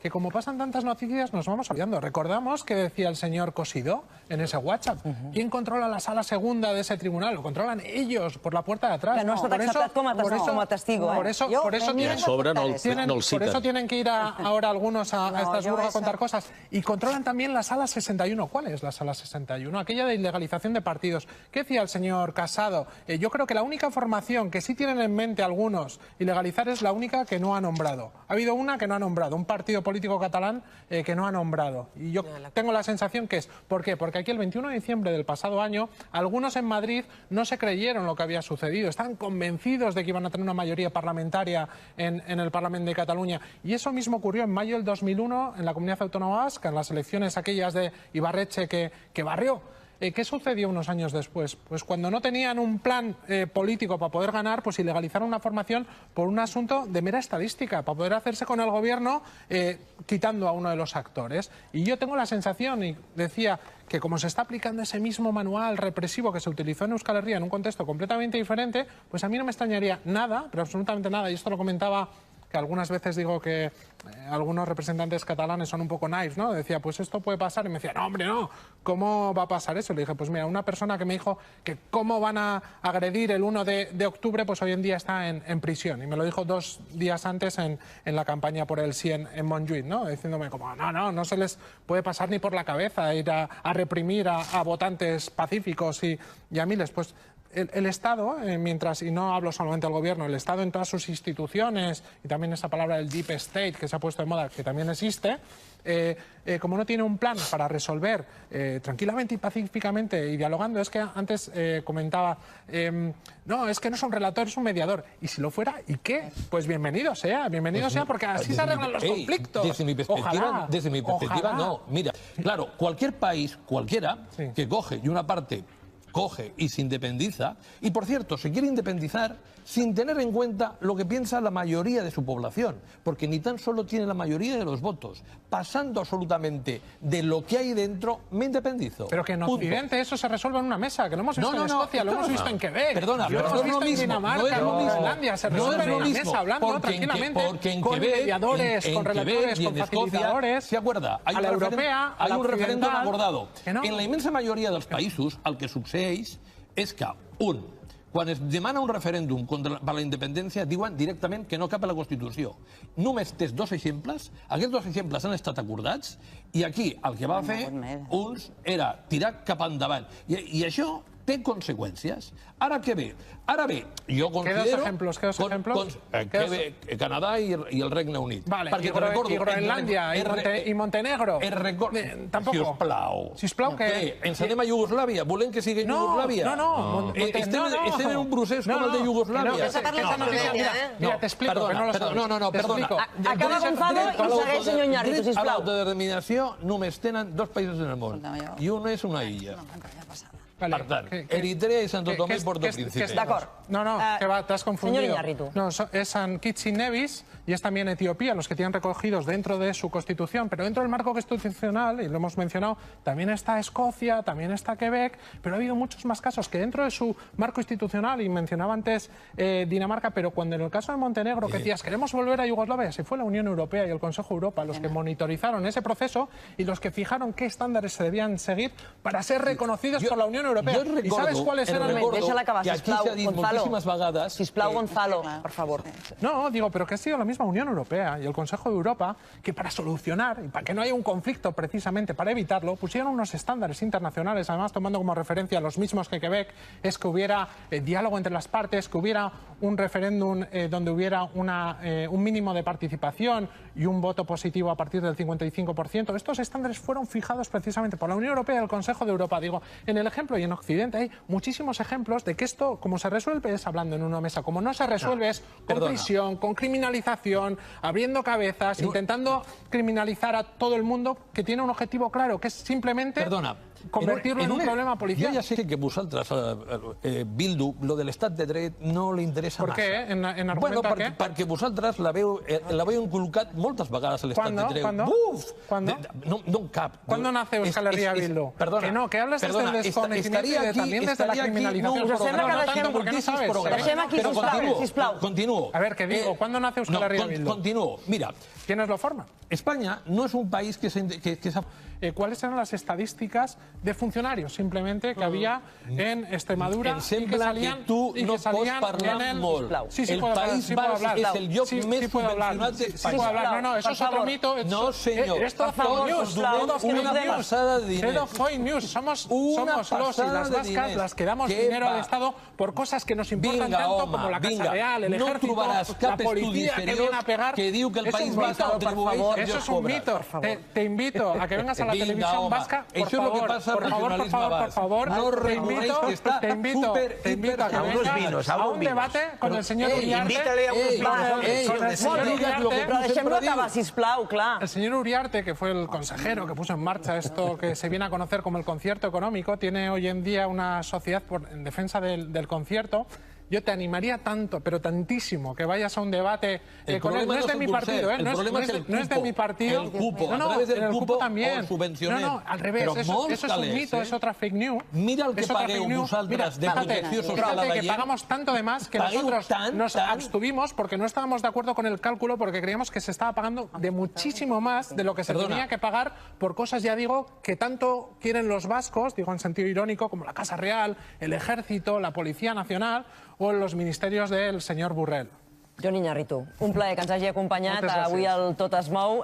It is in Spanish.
que como pasan tantas noticias nos vamos olvidando. Recordamos que decía el señor Cosidó en ese WhatsApp. ¿Quién controla la sala segunda de ese tribunal? Lo controlan ellos por la puerta de atrás. Que no està acceptat com a testigo. Por eso tienen que ir ahora algunos a Estrasburgo a contar cosas. Y controlan también la sala 61. ¿Cuál es la sala 61? Aquella de ilegalización de partidos. ¿Qué decía el señor Casado? Yo creo que la única formación que sí tienen en mente algunos ilegalizar es la única que no ha nombrado. Ha habido una que no ha nombrado, un partido político catalán que no ha nombrado. Y yo tengo la sensación que es, ¿por qué? Porque aquí el 21 de diciembre del pasado año, algunos en Madrid no se creyeron lo que había sucedido. Estaban convencidos de que iban a tener una mayoría parlamentaria en el Parlamento de Cataluña. Y eso mismo ocurrió en mayo del 2001 en la Comunidad Autónoma Vasca, en las elecciones aquellas de Ibarretxe que barrió. ¿Qué sucedió unos años después? Pues cuando no tenían un plan político para poder ganar, pues ilegalizaron una formación por un asunto de mera estadística, para poder hacerse con el gobierno quitando a uno de los actores. Y yo tengo la sensación, y decía, que como se está aplicando ese mismo manual represivo que se utilizó en Euskal Herria en un contexto completamente diferente, pues a mí no me extrañaría nada, pero absolutamente nada, y esto lo comentaba, que algunas veces digo que algunos representantes catalanes son un poco naif, ¿no? Decía, pues esto puede pasar, y me decía, no, hombre, no, ¿cómo va a pasar eso? Le dije, pues mira, una persona que me dijo que cómo van a agredir el 1 de octubre, pues hoy en día está en prisión, y me lo dijo 2 días antes en la campaña por el sí en Montjuïc, ¿no? Diciéndome como, no se les puede pasar ni por la cabeza ir a reprimir a votantes pacíficos y a miles, pues... El Estado, mientras, y no hablo solamente del gobierno, el Estado en todas sus instituciones, y también esa palabra del deep state que se ha puesto de moda, que también existe, como no tiene un plan para resolver tranquilamente y pacíficamente y dialogando, es que antes comentaba, no, es que no es un relator, es un mediador. Y si lo fuera, ¿y qué? Pues bienvenido sea, porque así se arreglan los conflictos. Desde mi perspectiva, no. Mira, claro, cualquier país, cualquiera, que coge y una parte coge y se independiza, y por cierto, se quiere independizar sin tener en cuenta lo que piensa la mayoría de su población, porque ni tan solo tiene la mayoría de los votos. Pasando absolutamente de lo que hay dentro, me independizo. Pero que en Occidente eso se resuelve en una mesa, que lo hemos visto en Escocia, lo hemos visto en Quebec, perdona, lo hemos visto en Dinamarca, en Islandia, se resuelve en una mesa hablando tranquilamente, con mediadores, con relatores, con facilitadores. ¿Se acuerda? Hay un referéndum acordado. En la inmensa mayoría dels països, el que succeeix és que, quan es demana un referèndum per la independència, diuen directament que no cap a la Constitució. Només tens 2 exemples, aquests 2 exemples han estat acordats, i aquí el que va fer uns era tirar cap endavant. I això té conseqüències. Ara què ve? Ara bé, jo considero... ¿Qué dos ejemplos? Canadà i el Regne Unit. Vale, i Groenlàndia i Montenegro. Tampoc. Sisplau, què? Ens anem a Iugoslàvia? Volem que sigui Iugoslàvia? No. Estem en un procés com el de Iugoslàvia. Mira, t'explico, que no lo sabes. No, perdona. Acaba Gonzalo i segueix senyor Iñárritu, sisplau. A l'autodeterminació només tenen 2 països en el món, i un és una illa. Per tant, Eritrea y Santo Tomé y Porto Príncipe. D'acord. No, que va, te has confundido. Señor Iñárritu. No, es San Kitts y Nevis y es también Etiopía, los que tienen recogidos dentro de su constitución, pero dentro del marco constitucional, y lo hemos mencionado, también está Escocia, también está Quebec, pero ha habido muchos más casos que dentro de su marco institucional, y mencionaba antes Dinamarca, pero cuando en el caso de Montenegro, que decías, queremos volver a Yugoslavia, se fue la Unión Europea y el Consejo de Europa los que monitorizaron ese proceso y los que fijaron qué estándares se debían seguir para ser reconocidos por la Unión Europea. ¿Y sabes cuáles eran? Deixa-la acabar, sisplau, Gonzalo. Sisplau, Gonzalo, por favor. No, digo, pero que ha sido la misma Unión Europea y el Consejo de Europa que para solucionar y para que no haya un conflicto precisamente, para evitarlo, pusieron unos estándares internacionales, además tomando como referencia los mismos que Quebec, es que hubiera diálogo entre las partes, que hubiera un referéndum donde hubiera un mínimo de participación y un voto positivo a partir del 55%. Estos estándares fueron fijados precisamente por la Unión Europea y el Consejo de Europa. Digo, en el ejemplo y en Occidente hay muchísimos ejemplos de que esto, como se resuelve, es hablando en una mesa. Como no se resuelve, es con prisión, con criminalización, abriendo cabezas, intentando criminalizar a todo el mundo que tiene un objetivo claro, que es simplemente convertirlo en un problema policial. Jo ja sé que a vosaltres, Bildu, lo de l'estat de dret no li interessa massa. Per què? En argumenta què? Perquè vosaltres l'haveu inculcat moltes vegades a l'estat de dret. ¿Cuándo? No cap. ¿Cuándo nace Euskal Herria Bildu? Perdona. Que no, que hablas desde el desconocimiento y también desde la criminalización. Deixem aquí, sisplau. Continuo. A ver, ¿qué digo? ¿Cuándo nace Euskal Herria Bildu? Continuo. Mira, ¿Quiénes lo forman? España no es un país que se... ¿Cuáles eran las estadísticas de funcionarios simplemente que había en Extremadura em sembla que tu no pots parlar molt. El País Basc és el lloc més subvencionat d'Espanya. No, eso es otro mito. No, señor. Esto es fake news. Una pasada de dinero. Fake news. Somos los y las vascas las que damos dinero al Estado por cosas que nos importan tanto como la Casa Real, el Ejército, la policía que viene a pegar. Que diu que el País Basc contribueix als Eso es un mito. Te invito a que vengas a la televisión vasca, por favor, te invito a que vengas a un debate con el señor Uriarte. El señor Uriarte, que fue el consejero que puso en marcha esto que se viene a conocer como el concierto económico, tiene hoy en día una sociedad en defensa del concierto. Yo te animaría tanto, pero tantísimo, que vayas a un debate con él. No es de mi partido, ¿eh? No es de mi partido. El cupo, no, a través del el cupo también. No, al revés. Eso es un mito, es otra fake news. Mira el que pagueu vosaltres de protecció social a la que gent. pagamos tanto de más que nosotros nos abstuvimos porque no estábamos de acuerdo con el cálculo, porque creíamos que se estaba pagando de muchísimo más de lo que se tenía que pagar por cosas, ya digo, que tanto quieren los vascos, digo en sentido irónico, como la Casa Real, el Ejército, la Policía Nacional o en los ministerios del señor Borrell. Jon Iñárritu, un plaer que ens hagi acompanyat avui al Tot es mou.